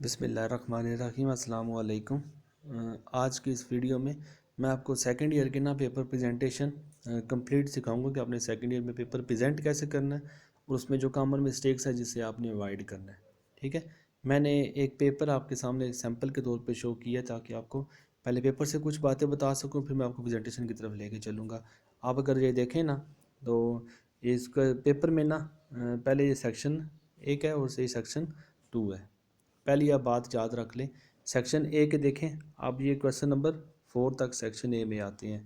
बिस्मिल्लाहिर्रहमानिर्रहीम अस्सलाम वालेकुम। आज की इस वीडियो में मैं आपको सेकंड ईयर के ना पेपर प्रेजेंटेशन कंप्लीट सिखाऊंगा कि आपने सेकंड ईयर में पेपर प्रेजेंट कैसे करना है और उसमें जो कॉमन मिस्टेक्स है जिसे आपने अवॉइड करना है। ठीक है, मैंने एक पेपर आपके सामने सैम्पल के तौर पे शो किया ताकि आपको पहले पेपर से कुछ बातें बता सकूँ, फिर मैं आपको प्रेजेंटेशन की तरफ लेके चलूँगा। आप अगर ये देखें ना तो इसका पेपर में ना पहले ये सेक्शन 1 है और से सेक्शन 2 है। पहली आप बात याद रख लें, सेक्शन ए के देखें आप, ये क्वेश्चन नंबर 4 तक सेक्शन ए में आते हैं।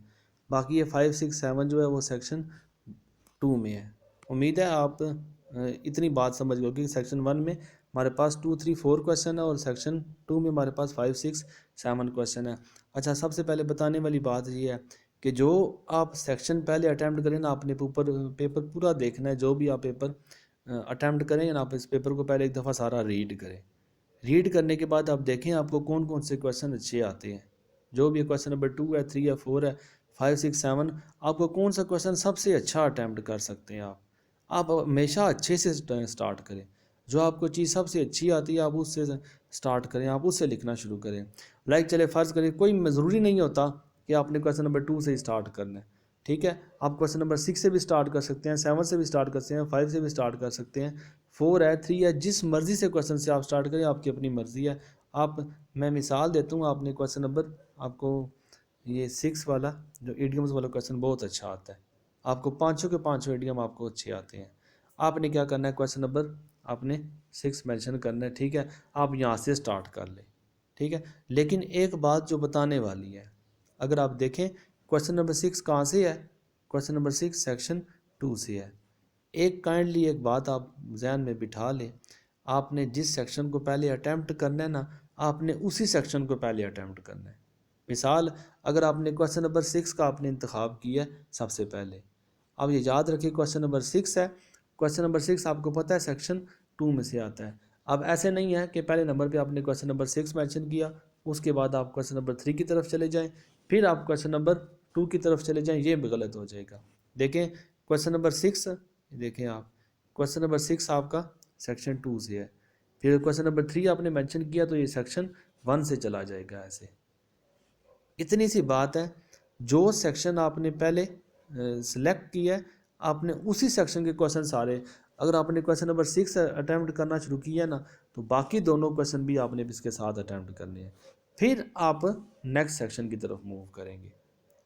बाकी ये 5, 6, 7 जो है वो सेक्शन 2 में है। उम्मीद है आप इतनी बात समझ गए कि सेक्शन 1 में हमारे पास 2, 3, 4 क्वेश्चन है और सेक्शन 2 में हमारे पास 5, 6, 7 क्वेश्चन है। अच्छा, सबसे पहले बताने वाली बात ये है कि जो आप सेक्शन पहले अटैम्प्ट करें ना, आपने पेपर पूरा देखना है। जो भी आप पेपर अटैम्प्ट करें ना, आप इस पेपर को पहले एक दफ़ा सारा रीड करें। रीड करने के बाद आप देखें आपको कौन कौन से क्वेश्चन अच्छे आते हैं। जो भी क्वेश्चन नंबर 2 है, 3 है, 4 है, 5, 6, 7, आपको कौन सा क्वेश्चन सबसे अच्छा अटैम्प्ट कर सकते हैं। आप हमेशा अच्छे से स्टार्ट करें। जो आपको चीज़ सबसे अच्छी आती है आप उससे स्टार्ट करें, आप उससे लिखना शुरू करें। लाइक चले फ़र्ज़ करें, कोई ज़रूरी नहीं होता कि आपने क्वेश्चन नंबर 2 से ही स्टार्ट करना है। ठीक है, आप क्वेश्चन नंबर 6 से भी स्टार्ट कर सकते हैं, 7 से भी स्टार्ट कर सकते हैं, 5 से भी स्टार्ट कर सकते हैं, 4 है, 3 है, जिस मर्ज़ी से क्वेश्चन से आप स्टार्ट करें, आपकी अपनी मर्ज़ी है। आप मैं मिसाल देता हूँ, आपने क्वेश्चन नंबर आपको ये 6 वाला जो इडियम्स वाला क्वेश्चन बहुत अच्छा आता है। आपको पाँचों के पाँचों इडियम आपको अच्छे आते हैं। आपने क्या करना है, क्वेश्चन नंबर आपने 6 मेंशन करना है। ठीक है, आप यहाँ से स्टार्ट कर लें। ठीक है, लेकिन एक बात जो बताने वाली है, अगर आप देखें क्वेश्चन नंबर 6 कहाँ से है, क्वेश्चन नंबर 6 सेक्शन 2 से है। एक काइंडली एक बात आप जहन में बिठा लें, आपने जिस सेक्शन को पहले अटैम्प्ट करना है ना, आपने उसी सेक्शन को पहले अटैम्प्ट करना है। मिसाल, अगर आपने क्वेश्चन नंबर 6 का आपने इंतखाब किया सबसे पहले, अब ये याद रखिए क्वेश्चन नंबर 6 है। क्वेश्चन नंबर 6 आपको पता है सेक्शन 2 में से आता है। अब ऐसे नहीं है कि पहले नंबर पे आपने क्वेश्चन नंबर 6 मेंशन किया, उसके बाद आप क्वेश्चन नंबर 3 की तरफ चले जाएं, फिर आप क्वेश्चन नंबर 2 की तरफ चले जाएं, ये भी गलत हो जाएगा। देखें क्वेश्चन नंबर 6, देखें आप, क्वेश्चन नंबर 6 आपका सेक्शन 2 से है, फिर क्वेश्चन नंबर 3 आपने मेंशन किया तो ये सेक्शन 1 से चला जाएगा। ऐसे इतनी सी बात है, जो सेक्शन आपने पहले सिलेक्ट किया है, आपने उसी सेक्शन के क्वेश्चन सारे, अगर आपने क्वेश्चन नंबर 6 अटैम्प्ट करना शुरू किया ना, तो बाकी दोनों क्वेश्चन भी आपने इसके साथ अटैम्प्ट करने हैं। फिर आप नेक्स्ट सेक्शन की तरफ मूव करेंगे।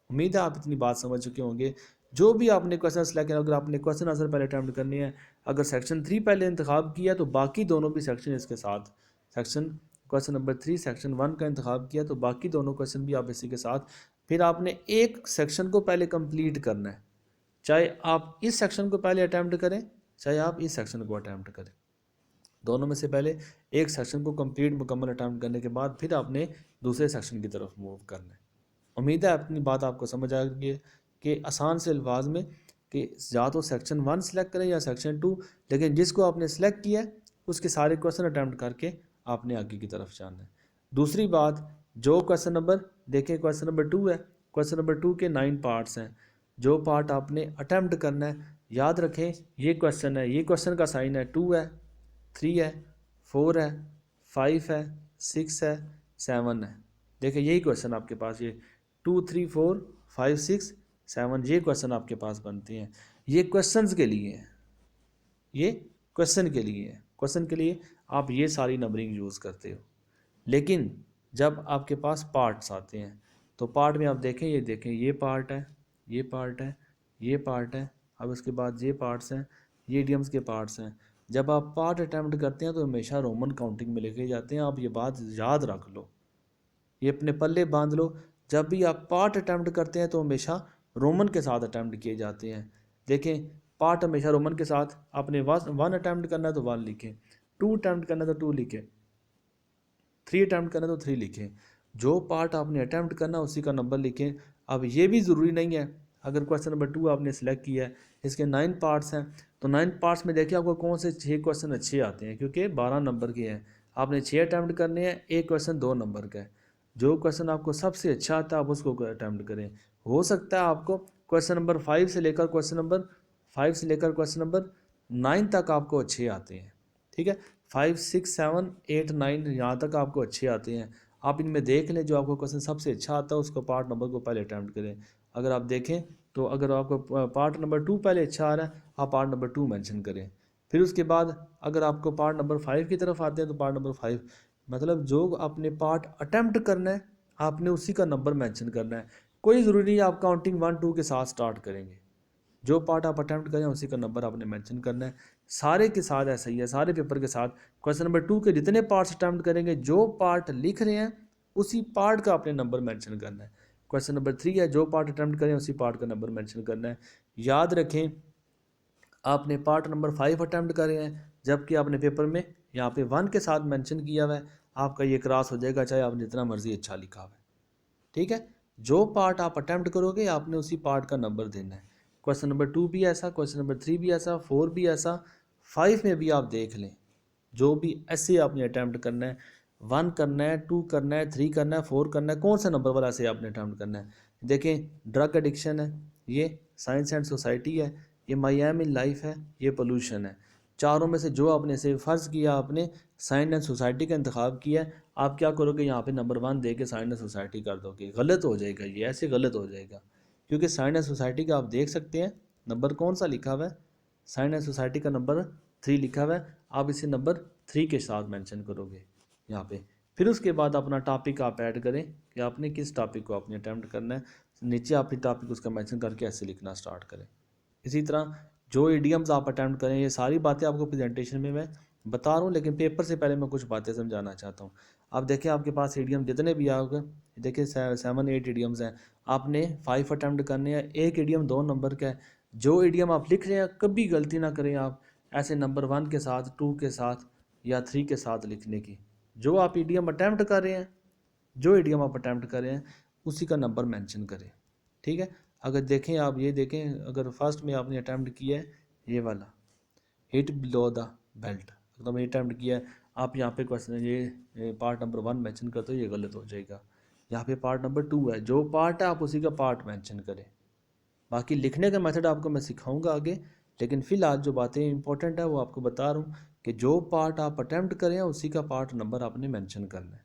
उम्मीद है आप इतनी बात समझ चुके होंगे। जो भी आपने क्वेश्चन सेलेक्ट किया, अगर आपने क्वेश्चन आंसर पहले अटैम्प्ट करनी है, अगर सेक्शन 3 पहले इंतखाब किया तो बाकी दोनों भी सेक्शन इसके साथ, सेक्शन क्वेश्चन नंबर 3 सेक्शन 1 का इंतखाब किया तो बाकी दोनों क्वेश्चन भी आप इसी के साथ। फिर आपने एक सेक्शन को पहले कंप्लीट करना है, चाहे आप इस सेक्शन को पहले अटैम्प्ट करें, चाहे आप इस सेक्शन को अटैम्प्ट करें। दोनों में से पहले एक सेक्शन को कंप्लीट मुकम्मल अटैम्प्ट करने के बाद फिर आपने दूसरे सेक्शन की तरफ मूव करना है। उम्मीद है अपनी बात आपको समझ आ गई है कि आसान से अल्फाज में कि या तो सेक्शन 1 सेलेक्ट करें या सेक्शन 2, लेकिन जिसको आपने सेलेक्ट किया है उसके सारे क्वेश्चन अटैम्प्ट करके आपने आगे की तरफ जाना है। दूसरी बात, जो क्वेश्चन नंबर देखें, क्वेश्चन नंबर 2 है, क्वेश्चन नंबर 2 के 9 पार्ट्स हैं। जो पार्ट आपने अटैम्प्ट करना है, याद रखें ये क्वेश्चन है, ये क्वेश्चन का साइन है 2 है, 3 है, 4 है, 5 है, 6 है, 7 है। देखिए यही क्वेश्चन आपके पास, ये 2, 3, 4, 5, 6, 7 ये क्वेश्चन आपके पास बनते हैं। ये क्वेश्चंस के लिए हैं, ये क्वेश्चन के लिए है, क्वेश्चन के लिए आप ये सारी नंबरिंग यूज़ करते हो। लेकिन जब आपके पास पार्ट्स आते हैं तो पार्ट में आप देखें, ये देखें ये पार्ट है, ये पार्ट है, ये पार्ट है, अब उसके बाद ये पार्ट्स हैं, ये इडियम्स के पार्ट्स हैं। जब आप पार्ट अटैम्प्ट करते हैं तो हमेशा रोमन काउंटिंग में लेके जाते हैं। आप ये बात याद रख लो, ये अपने पल्ले बांध लो। जब भी आप पार्ट अटैम्प्ट करते हैं तो हमेशा रोमन के साथ अटैम्प्ट किए जाते हैं। देखें पार्ट हमेशा रोमन के साथ, आपने 1 अटैम्प्ट करना है तो 1 लिखें, 2 अटैम्प्ट करना है तो 2 लिखें, 3 अटैम्प्ट करना है तो 3 लिखें। जो पार्ट आपने अटैम्प्ट करना उसी का नंबर लिखें। अब ये भी ज़रूरी नहीं है, अगर क्वेश्चन नंबर 2 आपने सेलेक्ट किया है, इसके 9 पार्ट्स हैं, तो 9 पार्ट्स में देखिए आपको कौन से 6 क्वेश्चन अच्छे आते हैं, क्योंकि 12 नंबर के हैं। आपने 6 अटैम्प्ट करने हैं, एक क्वेश्चन 2 नंबर का है। जो क्वेश्चन आपको सबसे अच्छा आता है आप उसको अटैम्प्ट करें। हो सकता है आपको क्वेश्चन नंबर 5 से लेकर क्वेश्चन नंबर 9 तक आपको अच्छे आते हैं। ठीक है, 5, 6, 7, 8, 9 यहाँ तक आपको अच्छे आते हैं। आप इनमें देख लें जो आपको क्वेश्चन सबसे अच्छा आता है उसको पार्ट नंबर को पहले अटैम्प्ट करें। अगर आप देखें तो अगर आपको पार्ट नंबर 2 पहले अच्छा आ रहा है, आप पार्ट नंबर 2 मेंशन करें। फिर उसके बाद अगर आपको पार्ट नंबर 5 की तरफ आते हैं तो पार्ट नंबर 5 मतलब जो आपने पार्ट अटैम्प्ट करना है आपने उसी का नंबर मेंशन करना है। कोई ज़रूरी नहीं आप काउंटिंग 1, 2 के साथ स्टार्ट करेंगे। जो पार्ट आप अटैम्प्ट करें उसी का नंबर आपने मेंशन करना है। सारे के साथ ऐसा ही है, सारे पेपर के साथ क्वेश्चन नंबर 2 के जितने पार्ट्स अटैम्प्ट करेंगे जो पार्ट लिख रहे हैं उसी पार्ट का आपने नंबर मेंशन करना है। क्वेश्चन नंबर 3 है जो पार्ट अटैम्प्ट करें उसी पार्ट का नंबर मेंशन करना है। याद रखें आपने पार्ट नंबर 5 अटैम्प्ट करे हैं जबकि आपने पेपर में यहाँ पे 1 के साथ मेंशन किया हुआ है, आपका ये क्रॉस हो जाएगा चाहे आपने जितना मर्जी अच्छा लिखा हुआ है। ठीक है, जो पार्ट आप अटैम्प्ट करोगे आपने उसी पार्ट का नंबर देना है। क्वेश्चन नंबर 2 भी ऐसा, क्वेश्चन नंबर 3 भी ऐसा, 4 भी ऐसा, 5 में भी आप देख लें जो भी ऐसे आपने अटैम्प्ट करना है। 1 करना है, 2 करना है, 3 करना है, 4 करना है, कौन सा नंबर वाला ऐसे आपने अटैम्प्ट करना है। देखें ड्रग एडिक्शन है, ये साइंस एंड सोसाइटी है, ये माई एम इन लाइफ है, ये पोल्यूशन है। चारों में से जो आपने से फ़र्ज़ किया आपने साइंस एंड सोसाइटी का इंतखाब किया है, आप क्या करोगे यहाँ पे नंबर 1 दे के साइंस एंड सोसाइटी कर दोगे। गलत हो जाएगा, ये ऐसे गलत हो जाएगा क्योंकि साइंस एंड सोसाइटी का आप देख सकते हैं नंबर कौन सा लिखा हुआ है। साइंस एंड सोसाइटी का नंबर 3 लिखा हुआ है, आप इसे नंबर 3 के साथ मेंशन करोगे यहाँ पे। फिर उसके बाद अपना टॉपिक आप ऐड करें कि आपने किस टॉपिक को आपने अटैम्प्ट करना है, नीचे आपने टॉपिक उसका मेंशन करके ऐसे लिखना स्टार्ट करें। इसी तरह जो इडियम्स आप अटैम्प्ट करें, ये सारी बातें आपको प्रेजेंटेशन में मैं बता रहा हूँ लेकिन पेपर से पहले मैं कुछ बातें समझाना चाहता हूँ। आप देखें आपके पास इडियम जितने भी आओगे, देखिए 7, 8 इडियम्स हैं, आपने 5 अटैम्प्ट करने हैं। एक इडियम 2 नंबर का है। जो इडियम आप लिख रहे हैं कभी गलती ना करें आप ऐसे नंबर 1 के साथ, 2 के साथ या 3 के साथ लिखने की। जो आप इडियम अटैम्प्ट कर रहे हैं, जो इडियम आप अटैम्प्ट कर रहे हैं उसी का नंबर मेंशन करें। ठीक है, अगर देखें आप ये देखें अगर फर्स्ट में आपने अटैम्प्ट किया है ये वाला हिट बिलो द बेल्ट, एकदम ये अटैम्प्ट किया है, आप यहाँ पे क्वेश्चन ये पार्ट नंबर 1 मेंशन करते हो, ये गलत हो जाएगा। यहाँ पे पार्ट नंबर 2 है, जो पार्ट है आप उसी का पार्ट मेंशन करें। बाकी लिखने का मेथड आपको मैं सिखाऊंगा आगे, लेकिन फ़िलहाल जो बातें इंपॉर्टेंट है वो आपको बता रहा हूँ कि जो पार्ट आप अटैम्प्ट करें उसी का पार्ट नंबर आपने मेंशन करना है।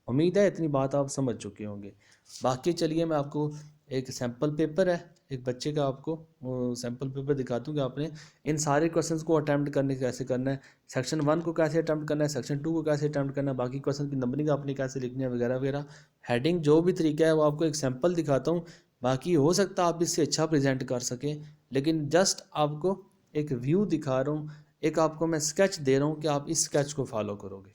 उम्मीद है इतनी बात आप समझ चुके होंगे। बाकी चलिए मैं आपको एक सैम्पल पेपर है एक बच्चे का, आपको वो सैम्पल पेपर दिखाता हूँ कि आपने इन सारे क्वेश्चंस को अटैम्प्ट करने कैसे करना है, सेक्शन 1 को कैसे अटैम्प्ट करना है, सेक्शन 2 को कैसे अटैम्प्ट करना है, बाकी क्वेश्चन की नंबरिंग आपने कैसे लिखनी है वगैरह वगैरह। हेडिंग जो भी तरीका है वो आपको एक सैम्पल दिखाता हूँ। बाकी हो सकता है आप इससे अच्छा प्रेजेंट कर सकें, लेकिन जस्ट आपको एक व्यू दिखा रहा हूँ, एक आपको मैं स्केच दे रहा हूँ कि आप इस स्केच को फॉलो करोगे।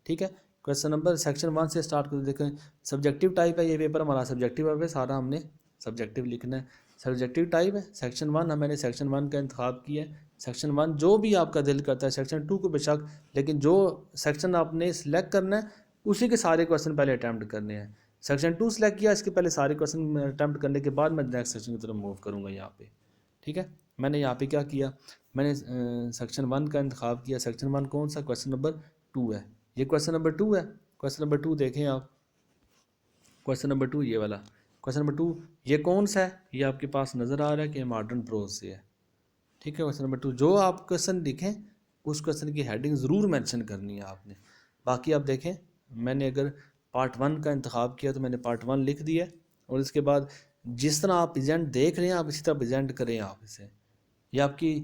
ठीक है, क्वेश्चन नंबर सेक्शन 1 से स्टार्ट कर देखें। सब्जेक्टिव टाइप है ये पेपर हमारा, सब्जेक्टिव है, सारा हमने सब्जेक्टिव लिखना है। सब्जेक्टिव टाइप है सेक्शन 1, मैंने सेक्शन 1 का इंतखाब किया है। सेक्शन 1 जो भी आपका दिल करता है, सेक्शन 2 को बेशक, लेकिन जो सेक्शन आपने सिलेक्ट करना है उसी के सारे क्वेश्चन पहले अटैम्प्ट करने हैं। सेक्शन 2 सेलेक्ट किया, इसके पहले सारे क्वेश्चन अटैम्प्ट करने के बाद मैं नेक्स्ट सेक्शन की तरफ मूव करूँगा यहाँ पे। ठीक है, मैंने यहाँ पे क्या किया, मैंने सेक्शन 1 का इंतखाब किया। सेक्शन 1 कौन सा, क्वेश्चन नंबर 2 है, ये क्वेश्चन नंबर 2 है। क्वेश्चन नंबर 2 देखें आप, क्वेश्चन नंबर 2 ये वाला क्वेश्चन नंबर 2 ये कौन सा है, ये आपके पास नज़र आ रहा है कि मॉडर्न प्रोज से है। ठीक है, क्वेश्चन नंबर 2 जो आप क्वेश्चन लिखें उस क्वेश्चन की हेडिंग ज़रूर मेंशन करनी है आपने। बाकी आप देखें मैंने अगर पार्ट 1 का इंतखाब किया तो मैंने पार्ट 1 लिख दिया, और इसके बाद जिस तरह आप प्रेजेंट देख रहे हैं आप इसी तरह प्रेजेंट करें आप इसे। ये आपकी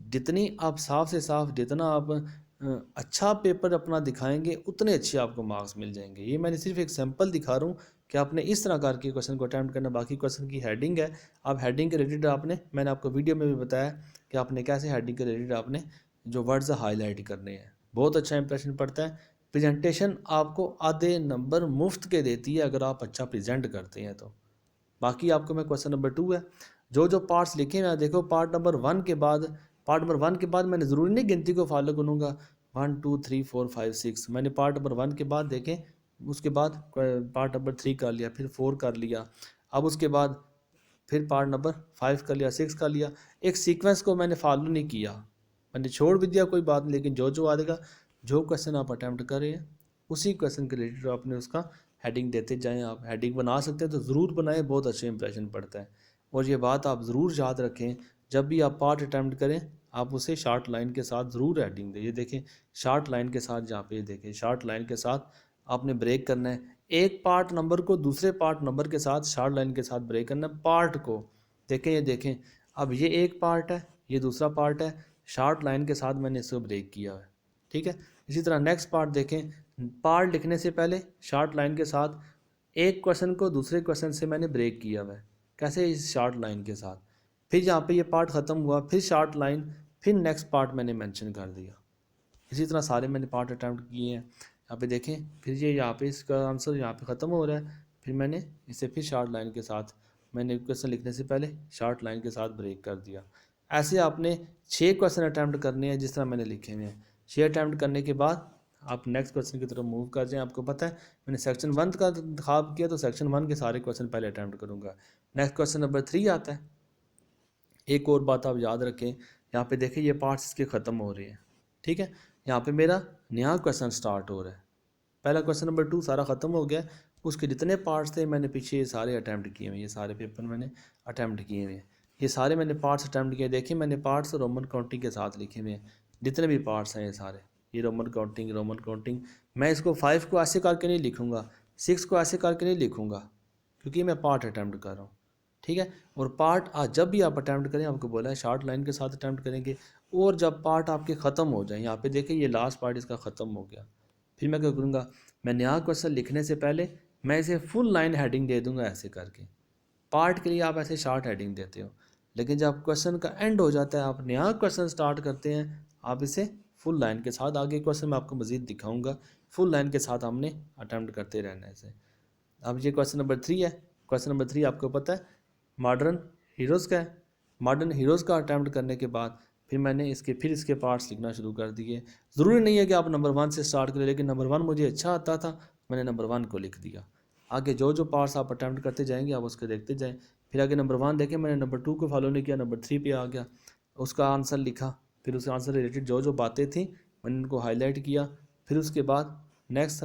जितनी आप साफ़ से साफ़, जितना आप अच्छा पेपर अपना दिखाएंगे उतने अच्छे आपको मार्क्स मिल जाएंगे। ये मैंने सिर्फ एक सैंपल दिखा रहा हूँ कि आपने इस तरह करके क्वेश्चन को अटैम्प्ट करना। बाकी क्वेश्चन की हेडिंग है, आप हेडिंग के रिलेटेड मैंने आपको वीडियो में भी बताया कि आपने कैसे हेडिंग के रिलेटेड आपने जो वर्ड्स हाईलाइट करने हैं। बहुत अच्छा इंप्रेशन पड़ता है। प्रेजेंटेशन आपको आधे नंबर मुफ्त के देती है अगर आप अच्छा प्रेजेंट करते हैं तो। बाकी आपको मैं क्वेश्चन नंबर 2 है, जो जो पार्ट्स लिखे हैं देखो, पार्ट नंबर 1 के बाद, पार्ट नंबर 1 के बाद मैंने ज़रूरी नहीं गिनती को फॉलो करूँगा 1 2 3 4 5 6, मैंने पार्ट नंबर 1 के बाद देखें, उसके बाद पार्ट नंबर 3 कर लिया, फिर 4 कर लिया, अब उसके बाद फिर पार्ट नंबर 5 कर लिया, 6 कर लिया। एक सीक्वेंस को मैंने फॉलो नहीं किया, मैंने छोड़ भी दिया कोई बात नहीं, लेकिन जो जो आएगा, जो क्वेश्चन आप अटैम्प्ट कर रहे हैं उसी क्वेश्चन के रिलेटेड आपने उसका हेडिंग देते जाएं। आप हेडिंग बना सकते हैं तो ज़रूर बनाएं, बहुत अच्छे इंप्रेशन पड़ता है। और ये बात आप ज़रूर याद रखें, जब भी आप पार्ट अटैम्प्ट करें आप उसे शॉर्ट लाइन के साथ ज़रूर हेडिंग दें। ये देखें शॉर्ट लाइन के साथ, जहाँ पे ये देखें शॉर्ट लाइन के साथ आपने ब्रेक करना है। एक पार्ट नंबर को दूसरे पार्ट नंबर के साथ शॉर्ट लाइन के साथ ब्रेक करना है। पार्ट को देखें, ये देखें अब ये एक पार्ट है, ये दूसरा पार्ट है, शॉर्ट लाइन के साथ मैंने इसको ब्रेक किया है। ठीक है, इसी तरह नेक्स्ट पार्ट देखें, पार्ट लिखने से पहले शॉर्ट लाइन के साथ एक क्वेश्चन को दूसरे क्वेश्चन से मैंने ब्रेक किया हुआ है। कैसे? इस शॉर्ट लाइन के साथ। फिर यहाँ पे ये पार्ट ख़त्म हुआ, फिर शॉर्ट लाइन, फिर नेक्स्ट पार्ट मैंने मेंशन कर दिया। इसी तरह सारे मैंने पार्ट अटैम्प्ट किए हैं। यहाँ पे देखें, फिर ये यहाँ पे इसका आंसर यहाँ पे ख़त्म हो रहा है, फिर मैंने इसे फिर शॉर्ट लाइन के साथ मैंने क्वेश्चन लिखने से पहले शॉर्ट लाइन के साथ ब्रेक कर दिया। ऐसे आपने 6 क्वेश्चन अटैम्प्ट करने हैं जिस तरह मैंने लिखे हुए हैं। 6 अटैम्प्ट करने के बाद आप नेक्स्ट क्वेश्चन की तरफ मूव कर जाएं। आपको पता है मैंने सेक्शन 1 का ख्वाब किया, तो सेक्शन 1 के सारे क्वेश्चन पहले अटैम्प्ट करूँगा। नेक्स्ट क्वेश्चन नंबर 3 आता है। एक और बात आप याद रखें, यहाँ पे देखें ये पार्ट्स इसके ख़त्म हो रहे हैं। ठीक है, यहाँ पे मेरा नया क्वेश्चन स्टार्ट हो रहा है। पहला क्वेश्चन नंबर 2 सारा ख़त्म हो गया, उसके जितने पार्ट्स थे मैंने पीछे ये सारे अटैम्प्ट किए हुए हैं। ये सारे पेपर मैंने अटैम्प्ट किए हुए हैं, ये सारे मैंने पार्ट्स अटैम्प्ट किए। देखिए मैंने पार्ट्स रोमन काउंटिंग के साथ लिखे हुए हैं, जितने भी पार्ट्स हैं ये सारे, ये रोमन काउंटिंग। मैं इसको 5 को ऐसे करके नहीं लिखूँगा, 6 को ऐसे करके नहीं लिखूँगा, क्योंकि मैं पार्ट अटैम्प्ट कर रहा हूँ। ठीक है, और पार्ट जब भी आप अटैम्प्ट करें, आपको बोला है शॉर्ट लाइन के साथ अटैम्प्ट करेंगे। और जब पार्ट आपके ख़त्म हो जाए, यहाँ पे देखिए ये लास्ट पार्ट इसका ख़त्म हो गया, फिर मैं क्या करूँगा, मैं नया क्वेश्चन लिखने से पहले मैं इसे फुल लाइन हेडिंग दे दूँगा ऐसे करके। पार्ट के लिए आप ऐसे शॉर्ट हेडिंग देते हो, लेकिन जब क्वेश्चन का एंड हो जाता है, आप नया क्वेश्चन स्टार्ट करते हैं, आप इसे फुल लाइन के साथ, आगे क्वेश्चन मैं आपको मज़ीद दिखाऊँगा, फुल लाइन के साथ हमने अटैम्प्ट करते रहना है इसे। अब ये क्वेश्चन नंबर 3 है। क्वेश्चन नंबर 3 आपको पता है मॉडर्न हीरोज़ का है। मॉडर्न हीरोज़ का अटैम्प्ट करने के बाद फिर मैंने इसके पार्ट्स लिखना शुरू कर दिए। ज़रूरी नहीं है कि आप नंबर 1 से स्टार्ट करें, लेकिन नंबर 1 मुझे अच्छा आता था, मैंने नंबर 1 को लिख दिया। आगे जो जो पार्ट्स आप अटैम्प्ट करते जाएंगे आप उसके देखते जाएँ। फिर आगे नंबर 1 देखें, मैंने नंबर 2 को फॉलो नहीं किया, नंबर 3 पे आ गया, उसका आंसर लिखा, फिर उस आंसर रिलेटेड जो जो बातें थी मैंने उनको हाईलाइट किया। फिर उसके बाद नेक्स्ट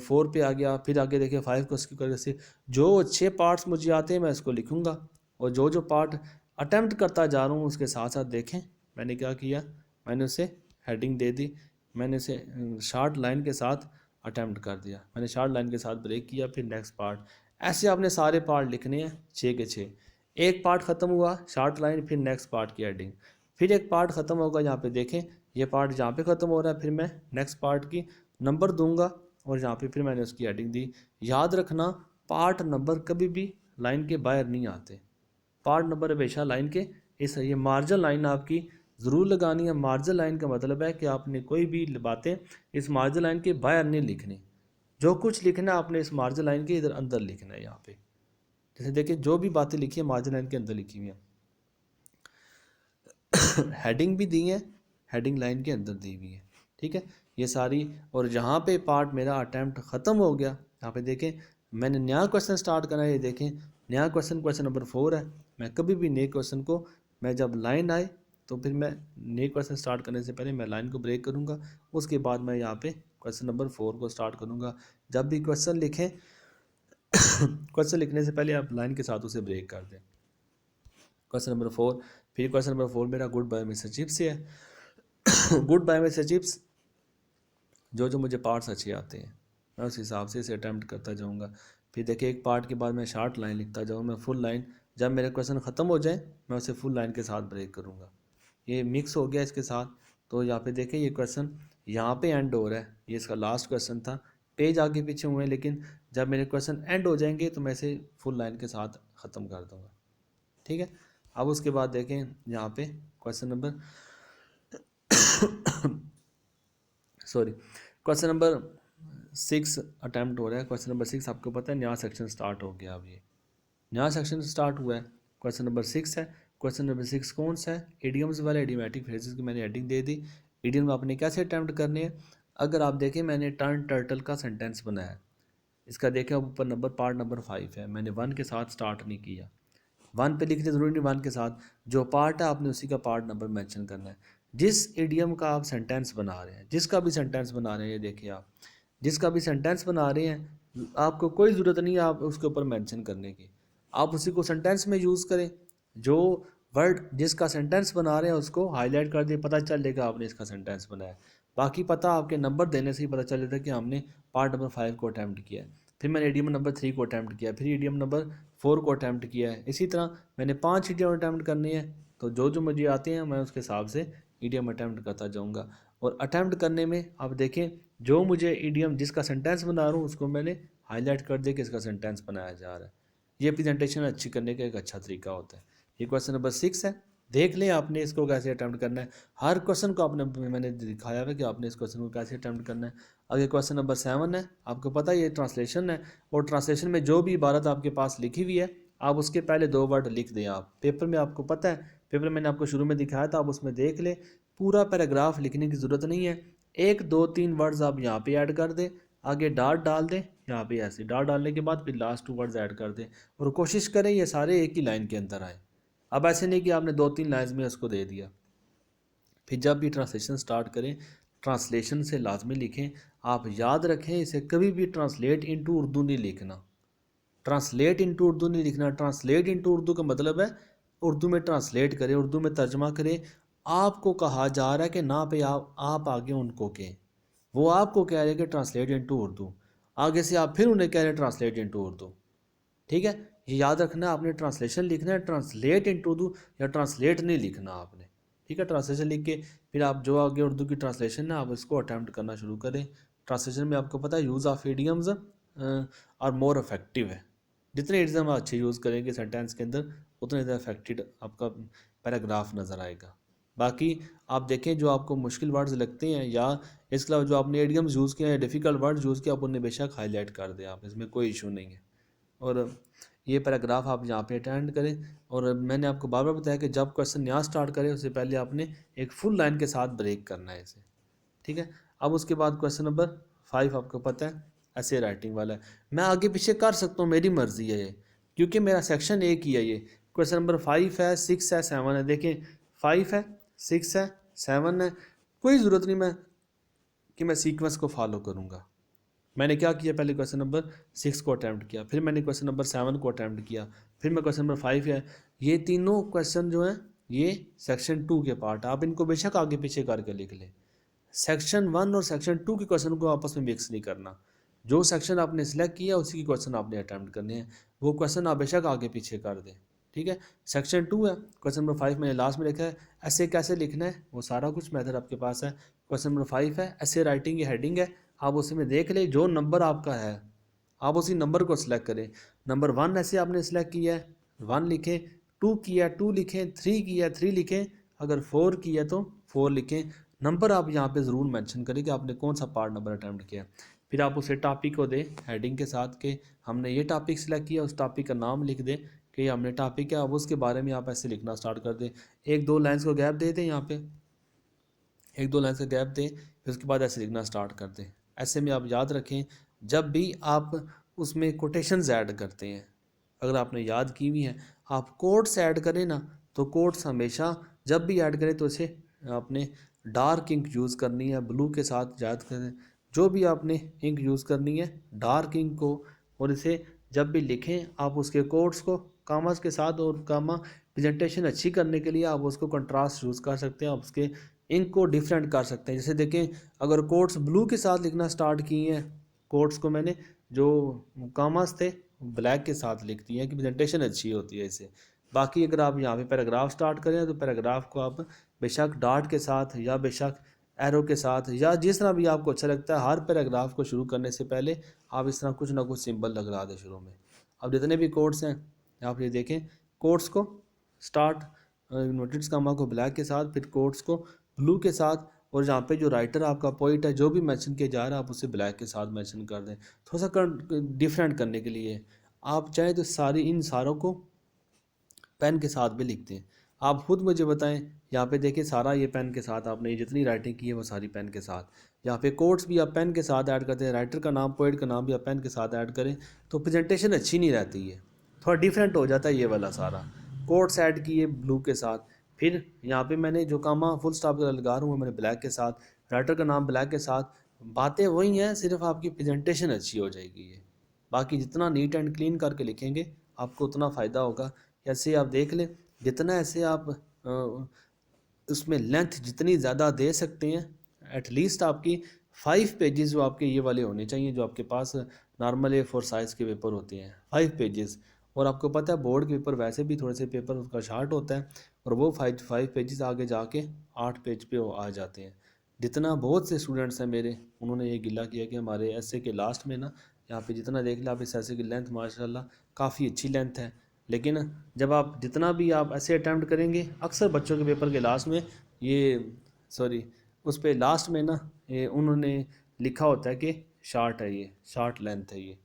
4 पे आ गया, फिर आगे देखिए 5 को स्किप करके से जो अच्छे पार्ट्स मुझे आते हैं मैं इसको लिखूँगा, और जो जो पार्ट अटैम्प्ट करता जा रहा हूँ उसके साथ साथ देखें मैंने क्या किया, मैंने उसे हेडिंग दे दी, मैंने उसे शॉर्ट लाइन के साथ अटैम्प्ट कर दिया, मैंने शॉर्ट लाइन के साथ ब्रेक किया, फिर नेक्स्ट पार्ट। ऐसे आपने सारे पार्ट लिखने हैं 6 के 6। एक पार्ट ख़त्म हुआ, शॉर्ट लाइन, फिर नेक्स्ट पार्ट की हेडिंग, फिर एक पार्ट ख़त्म होगा, यहाँ पे देखें ये पार्ट जहाँ पे ख़त्म हो रहा है, फिर मैं नेक्स्ट पार्ट की नंबर दूंगा और यहाँ पे फिर मैंने उसकी हेडिंग दी। याद रखना पार्ट नंबर कभी भी लाइन के बाहर नहीं आते, पार्ट नंबर हमेशा लाइन के इस, ये मार्जिन लाइन आपकी ज़रूर लगानी है। मार्जिन लाइन का मतलब है कि आपने कोई भी बातें इस मार्जिन लाइन के बाहर नहीं लिखनी, जो कुछ लिखना है आपने इस मार्जिन लाइन के इधर अंदर लिखना है। यहाँ पे जैसे देखिए जो भी बातें लिखी है मार्जिन लाइन के अंदर लिखी हुई है। हेडिंग भी दी है, हेडिंग लाइन के अंदर दी हुई है। ठीक है, ये सारी, और जहाँ पे पार्ट मेरा अटैम्प्ट ख़त्म हो गया, यहाँ पे देखें मैंने नया क्वेश्चन स्टार्ट करा है। ये देखें नया क्वेश्चन नंबर 4 है। मैं कभी भी नए क्वेश्चन को, मैं जब लाइन आए तो फिर मैं नए क्वेश्चन स्टार्ट करने से पहले मैं लाइन को ब्रेक करूँगा, उसके बाद मैं यहाँ पे क्वेश्चन नंबर 4 को स्टार्ट करूँगा। जब भी क्वेश्चन लिखें क्वेश्चन लिखने से पहले आप लाइन के साथ उसे ब्रेक कर दें। क्वेश्चन नंबर 4, फिर क्वेश्चन नंबर 4 मेरा गुड बाय मिस्टर चिप्स से है। गुड बाय मिस्टर चिप्स, जो जो मुझे पार्ट्स अच्छे आते हैं मैं उस हिसाब से इसे अटैम्प्ट करता जाऊँगा। फिर देखिए एक पार्ट के बाद मैं शॉर्ट लाइन लिखता जाऊँ, मैं फुल लाइन, जब मेरे क्वेश्चन ख़त्म हो जाए मैं उसे फुल लाइन के साथ ब्रेक करूँगा। ये मिक्स हो गया इसके साथ। तो यहाँ पे देखें ये क्वेश्चन यहाँ पे एंड हो रहा है, ये इसका लास्ट क्वेश्चन था, पेज आगे पीछे हुए हैं, लेकिन जब मेरे क्वेश्चन एंड हो जाएंगे तो मैं इसे फुल लाइन के साथ ख़त्म कर दूँगा। ठीक है, अब उसके बाद देखें यहाँ पे question number question number 6 attempt हो रहा है। क्वेश्चन नंबर 6 आपको पता है नया सेक्शन स्टार्ट हो गया, अब ये नया सेक्शन स्टार्ट हुआ है। क्वेश्चन नंबर 6 है। क्वेश्चन नंबर 6 कौन सा है? इडियम्स वाला, इडियोमैटिक फ्रेजेस की मैंने हेडिंग दे दी। इडियम आपने कैसे अटैम्प्ट करने हैं? अगर आप देखें मैंने टर्न टर्टल का सेंटेंस बनाया है, इसका देखें ऊपर नंबर पार्ट नंबर 5 है, मैंने 1 के साथ स्टार्ट नहीं किया। 1 पे लिखने ज़रूरी नहीं, 1 के साथ जो पार्ट है आपने उसी का पार्ट नंबर मेंशन करना है। जिस इडियम का आप सेंटेंस बना रहे हैं, जिसका भी सेंटेंस बना रहे हैं, ये देखिए आप जिसका भी सेंटेंस बना रहे हैं, आपको कोई ज़रूरत नहीं है आप उसके ऊपर मेंशन करने की, आप उसी को सेंटेंस में यूज़ करें। जो वर्ड जिसका सेंटेंस बना रहे हैं उसको हाईलाइट कर दिए, पता चल जाएगा आपने इसका सेंटेंस बनाया। बाकी पता आपके नंबर देने से ही पता चल जाता है कि हमने पार्ट नंबर 5 को अटैम्प्ट किया है। फिर मैंने ईडीएम नंबर 3 को अटैम्प्ट किया, फिर ईडीएम नंबर 4 को अटैम्प्ट किया है। इसी तरह मैंने 5 ईडीएम अटैम्प्ट करनी है, तो जो जो मुझे आते हैं मैं उसके हिसाब से ईडीएम अटैम्प्ट करता जाऊँगा। और अटैम्प्ट करने में आप देखें, जो मुझे ईडीएम जिसका सेंटेंस बना रहा हूँ उसको मैंने हाईलाइट कर दिया कि इसका सेंटेंस बनाया जा रहा है। ये प्रेजेंटेशन अच्छी करने का एक अच्छा तरीका होता है। ये क्वेश्चन नंबर 6 है, देख लें आपने इसको कैसे अटैम्प्ट करना है। हर क्वेश्चन को आपने मैंने दिखाया है कि आपने इस क्वेश्चन को कैसे अटैम्प्ट करना है। आगे क्वेश्चन नंबर 7 है, आपको पता है ये ट्रांसलेशन है, और ट्रांसलेशन में जो भी इबारत आपके पास लिखी हुई है आप उसके पहले 2 वर्ड लिख दें। आप पेपर में आपको पता है, पेपर मैंने आपको शुरू में दिखाया था, आप उसमें देख लें, पूरा पैराग्राफ लिखने की ज़रूरत नहीं है। 1 2 3 वर्ड्स आप यहाँ पे ऐड कर दें, आगे डॉट डाल दें, यहाँ पे ऐसे डॉट डालने के बाद फिर लास्ट 2 वर्ड्स ऐड कर दें, और कोशिश करें ये सारे एक ही लाइन के अंदर आए। अब ऐसे नहीं कि आपने 2 3 लाइन्स में उसको दे दिया। फिर जब भी ट्रांसलेशन स्टार्ट करें, ट्रांसलेशन से लाजमी लिखें। आप याद रखें, इसे कभी भी ट्रांसलेट इनटू उर्दू नहीं लिखना। ट्रांसलेट इनटू उर्दू नहीं लिखना। ट्रांसलेट इनटू उर्दू का मतलब है उर्दू में ट्रांसलेट करें, उर्दू में तर्जमा करें। आपको कहा जा रहा है कि ना पे आप आगे उनको कहें, वो आपको कह रहे हैं कि ट्रांसलेट इनटू उर्दू, आगे से आप फिर उन्हें कह रहे हैं ट्रांसलेट इनटू उर्दू। ठीक है, ये याद रखना है, आपने ट्रांसलेशन लिखना है, ट्रांसलेट इनटू उर्दू या ट्रांसलेट नहीं लिखना आपने। ठीक है, ट्रांसलेशन लिख के फिर आप जो आगे उर्दू की ट्रांसलेशन है आप इसको अटैम्प्ट करना शुरू करें। ट्रांसलेशन में आपको पता है यूज़ ऑफ इडियम्स और मोर इफेक्टिव है। जितने इडियम आप अच्छे यूज़ करेंगे सेंटेंस के अंदर उतने ज़्यादा इफेक्टिव आपका पैराग्राफ नज़र आएगा। बाकी आप देखें, जो आपको मुश्किल वर्ड्स लगते हैं या इसके अलावा जो आपने इडियम्स यूज़ किए हैं, डिफ़िकल्ट वर्ड्स यूज़ किए, आप उन्हें बेशक हाईलाइट कर दें, आप इसमें कोई इशू नहीं है। और ये पैराग्राफ आप यहाँ पे अटेंड करें। और मैंने आपको बार बार बताया कि जब क्वेश्चन यहाँ स्टार्ट करें उससे पहले आपने एक फुल लाइन के साथ ब्रेक करना है इसे। ठीक है, अब उसके बाद क्वेश्चन नंबर 5 आपको पता है ऐसे राइटिंग वाला है। मैं आगे पीछे कर सकता हूँ, मेरी मर्ज़ी है ये, क्योंकि मेरा सेक्शन एक ही है। ये क्वेश्चन नंबर 5 है, 6 है, 7 है। देखें 5 है, 6 है, 7 है, कोई ज़रूरत नहीं कि मैं सीक्वेंस को फॉलो करूँगा। मैंने क्या किया, पहले क्वेश्चन नंबर 6 को अटैम्प्ट किया, फिर मैंने क्वेश्चन नंबर 7 को अटैम्प्ट किया, फिर मैं क्वेश्चन नंबर 5 है। ये तीनों क्वेश्चन जो हैं ये सेक्शन 2 के पार्ट, आप इनको बेशक आगे पीछे करके लिख लें। सेक्शन 1 और सेक्शन 2 के क्वेश्चन को आपस में मिक्स नहीं करना। जो सेक्शन आपने सेलेक्ट किया उसी के क्वेश्चन आपने अटैम्प्ट करने हैं, वो क्वेश्चन आप बेशक आगे पीछे कर दें। ठीक है, सेक्शन 2 है, क्वेश्चन नंबर 5 मैंने लास्ट में लिखा है। ऐसे कैसे लिखना है वो सारा कुछ मेथड आपके पास है। क्वेश्चन नंबर 5 है, ऐसे राइटिंग की हेडिंग है, आप उसी में देख लें, जो नंबर आपका है आप उसी नंबर को सिलेक्ट करें। नंबर 1 ऐसे आपने सिलेक्ट किया है, 1 लिखें, 2 किया 2 लिखें, 3 किया 3 लिखें, अगर 4 किया तो 4 लिखें। नंबर आप यहाँ पे ज़रूर मेंशन करें कि आपने कौन सा पार्ट नंबर अटैम्प्ट किया। फिर आप उसे टॉपिक को दें हेडिंग के साथ कि हमने ये टॉपिक सिलेक्ट किया, उस टॉपिक का नाम लिख दें कि हमने टॉपिक है, अब उसके बारे में आप ऐसे लिखना स्टार्ट कर दें। 1 2 लाइन्स को गैप दे दें, यहाँ पे 1 2 लाइन का गैप दें, फिर उसके बाद ऐसे लिखना स्टार्ट कर दें। ऐसे में आप याद रखें, जब भी आप उसमें कोटेशंस ऐड करते हैं, अगर आपने याद की हुई हैं, आप कोट्स ऐड करें ना, तो कोट्स हमेशा जब भी ऐड करें तो इसे आपने डार्क इंक यूज़ करनी है, ब्लू के साथ याद करें। जो भी आपने इंक यूज़ करनी है डार्क इंक को, और इसे जब भी लिखें आप उसके कोट्स को कामास के साथ, और कामा प्रेजेंटेशन अच्छी करने के लिए आप उसको कंट्रास्ट यूज़ कर सकते हैं, आप उसके इंक को डिफरेंट कर सकते हैं। जैसे देखें, अगर कोट्स ब्लू के साथ लिखना स्टार्ट किए हैं, कोट्स को मैंने जो कामास थे ब्लैक के साथ लिख दिए हैं कि प्रेजेंटेशन अच्छी होती है इससे। बाकी अगर आप यहाँ पे पैराग्राफ स्टार्ट करें तो पैराग्राफ को आप बेशक डॉट के साथ या बेशक एरो के साथ या जिस तरह भी आपको अच्छा लगता है, हर पैराग्राफ को शुरू करने से पहले आप इस तरह कुछ ना कुछ सिंबल लगा दें शुरू में। अब जितने भी कोट्स हैं आप ये देखें, कोट्स को स्टार्ट इन्वर्टेड कामा को ब्लैक के साथ, फिर कोट्स को ब्लू के साथ, और जहाँ पे जो राइटर आपका पॉइंट है जो भी मेंशन किया जा रहा है आप उसे ब्लैक के साथ मेंशन कर दें, थोड़ा सा डिफरेंट करने के लिए। आप चाहें तो इन सारों को पेन के साथ भी लिखते हैं। आप खुद मुझे बताएं, यहाँ पे देखिए सारा ये पेन के साथ आपने ये जितनी राइटिंग की है वो सारी पेन के साथ। यहाँ पे कोट्स भी आप पेन के साथ ऐड करते हैं, राइटर का नाम पोएट का नाम भी आप पेन के साथ ऐड करें तो प्रेजेंटेशन अच्छी नहीं रहती है, थोड़ा डिफरेंट हो जाता है ये वाला सारा। कोट्स ऐड किए ब्लू के साथ, फिर यहाँ पे मैंने जो कामा फुल स्टॉप लगा रहा हूँ मैंने ब्लैक के साथ, राइटर का नाम ब्लैक के साथ। बातें वही हैं, सिर्फ आपकी प्रेजेंटेशन अच्छी हो जाएगी ये। बाकी जितना नीट एंड क्लीन करके लिखेंगे आपको उतना फ़ायदा होगा। ऐसे आप देख लें, जितना ऐसे आप उसमें लेंथ जितनी ज़्यादा दे सकते हैं, एटलीस्ट आपकी 5 पेजेस जो आपके ये वाले होने चाहिए, जो आपके पास नॉर्मल A4 साइज़ के पेपर होते हैं 5 पेजेस। और आपको पता है बोर्ड के पेपर वैसे भी थोड़े से पेपर उसका शार्ट होता है, और वो 5 पेजेस आगे जाके 8 पेज पे वो आ जाते हैं। जितना बहुत से स्टूडेंट्स हैं मेरे, उन्होंने ये गिला किया कि हमारे ऐसे के लास्ट में ना, यहाँ पे जितना देख लें आप, इस ऐसे की लेंथ माशाल्लाह काफ़ी अच्छी लेंथ है, लेकिन जब आप जितना भी आप ऐसे अटैम्प्ट करेंगे, अक्सर बच्चों के पेपर के लास्ट में ये सॉरी उस पे लास्ट में ना ये उन्होंने लिखा होता है कि शार्ट है, ये शार्ट लेंथ है ये,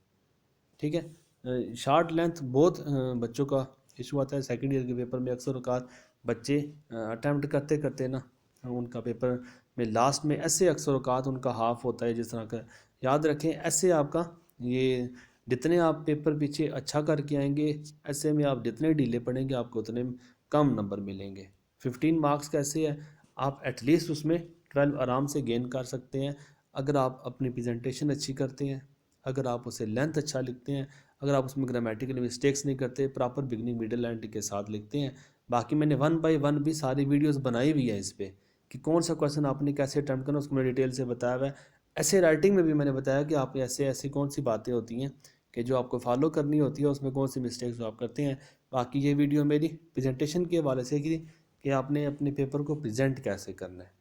ठीक है। शार्ट लेंथ बहुत बच्चों का इशू आता है सेकंड ईयर के पेपर में। अक्सर औकात बच्चे अटैम्प्ट करते करते ना उनका पेपर में लास्ट में ऐसे अक्सर औकात उनका हाफ होता है जिस तरह का। याद रखें ऐसे आपका ये जितने आप पेपर पीछे अच्छा करके आएंगे, ऐसे में आप जितने ढीले पड़ेंगे आपको उतने कम नंबर मिलेंगे। 15 मार्क्स कैसे है, आप एटलीस्ट उसमें 12 आराम से गेन कर सकते हैं अगर आप अपनी प्रेजेंटेशन अच्छी करते हैं, अगर आप उसे लेंथ अच्छा लिखते हैं, अगर आप उसमें ग्रामेटिकल मिस्टेक्स नहीं करते, प्रॉपर बिगनिंग मिडिल एंड के साथ लिखते हैं। बाकी मैंने 1 बाय 1 भी सारी वीडियोस बनाई हुई है इस पर कि कौन सा क्वेश्चन आपने कैसे अटैम्प्ट करना, उसको मैंने डिटेल से बताया हुआ है। ऐसे राइटिंग में भी मैंने बताया कि आप ऐसे ऐसी कौन सी बातें होती हैं कि जो आपको फॉलो करनी होती है, उसमें कौन सी मिस्टेक्स जो आप करते हैं। बाकी ये वीडियो मेरी प्रेजेंटेशन के हवाले से कि आपने अपने पेपर को प्रेजेंट कैसे करना है,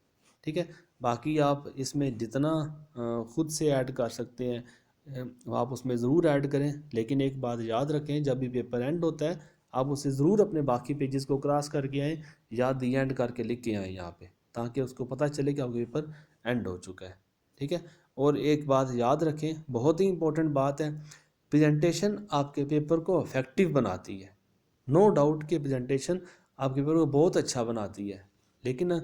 ठीक है। बाकी आप इसमें जितना ख़ुद से ऐड कर सकते हैं आप उसमें ज़रूर ऐड करें, लेकिन एक बात याद रखें, जब भी पेपर एंड होता है आप उसे ज़रूर अपने बाकी पेजेस को क्रॉस करके आएँ या दी एंड करके लिख के आएँ यहाँ पे, ताकि उसको पता चले कि आपका पेपर एंड हो चुका है, ठीक है। और एक बात याद रखें, बहुत ही इंपॉर्टेंट बात है, प्रेजेंटेशन आपके पेपर को इफेक्टिव बनाती है। नो डाउट कि प्रेजेंटेशन आपके पेपर को बहुत अच्छा बनाती है, लेकिन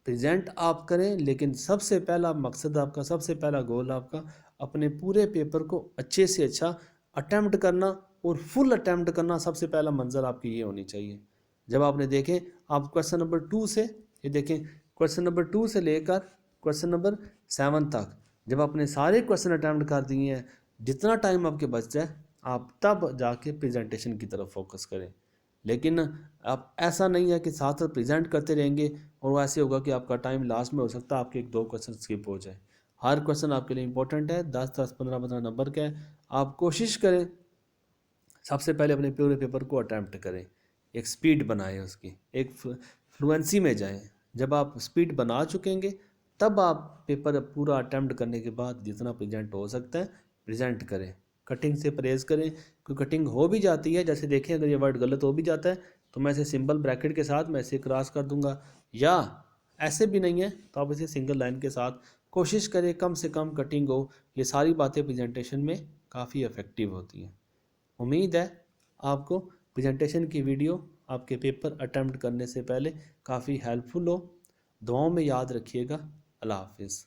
प्रेजेंट आप करें, लेकिन सबसे पहला मकसद आपका, सबसे पहला गोल आपका अपने पूरे पेपर को अच्छे से अच्छा अटैम्प्ट करना और फुल अटैम्प्ट करना। सबसे पहला मंजिल आपकी ये होनी चाहिए। जब आपने देखें, आप क्वेश्चन नंबर 2 से ये देखें, क्वेश्चन नंबर 2 से लेकर क्वेश्चन नंबर 7 तक जब आपने सारे क्वेश्चन अटैम्प्ट कर दिए हैं, जितना टाइम आपके बच जाए आप तब जाके प्रेजेंटेशन की तरफ फोकस करें। लेकिन आप ऐसा नहीं है कि साथ साथ प्रेजेंट करते रहेंगे और वो ऐसे होगा कि आपका टाइम लास्ट में हो सकता है आपके 1-2 क्वेश्चन स्किप हो जाए। हर क्वेश्चन आपके लिए इंपॉर्टेंट है, 10-10 15-15 नंबर का है। आप कोशिश करें सबसे पहले अपने पूरे पेपर को अटैम्प्ट करें, एक स्पीड बनाएं, उसकी एक फ्लुएंसी में जाएं। जब आप स्पीड बना चुकेंगे तब आप पेपर पूरा अटैम्प्ट करने के बाद जितना प्रेजेंट हो सकता है प्रेजेंट करें। कटिंग से परहेज़ करें, क्योंकि कटिंग हो भी जाती है, जैसे देखें अगर ये वर्ड गलत हो भी जाता है तो मैं इसे सिंबल ब्रैकेट के साथ मैं इसे क्रॉस कर दूंगा, या ऐसे भी नहीं है तो आप इसे सिंगल लाइन के साथ कोशिश करें कम से कम कटिंग हो। ये सारी बातें प्रेजेंटेशन में काफ़ी इफ़ेक्टिव होती हैं। उम्मीद है आपको प्रेजेंटेशन की वीडियो आपके पेपर अटेम्प्ट करने से पहले काफ़ी हेल्पफुल हो। दुआओं में याद रखिएगा। अल्लाह हाफिज़।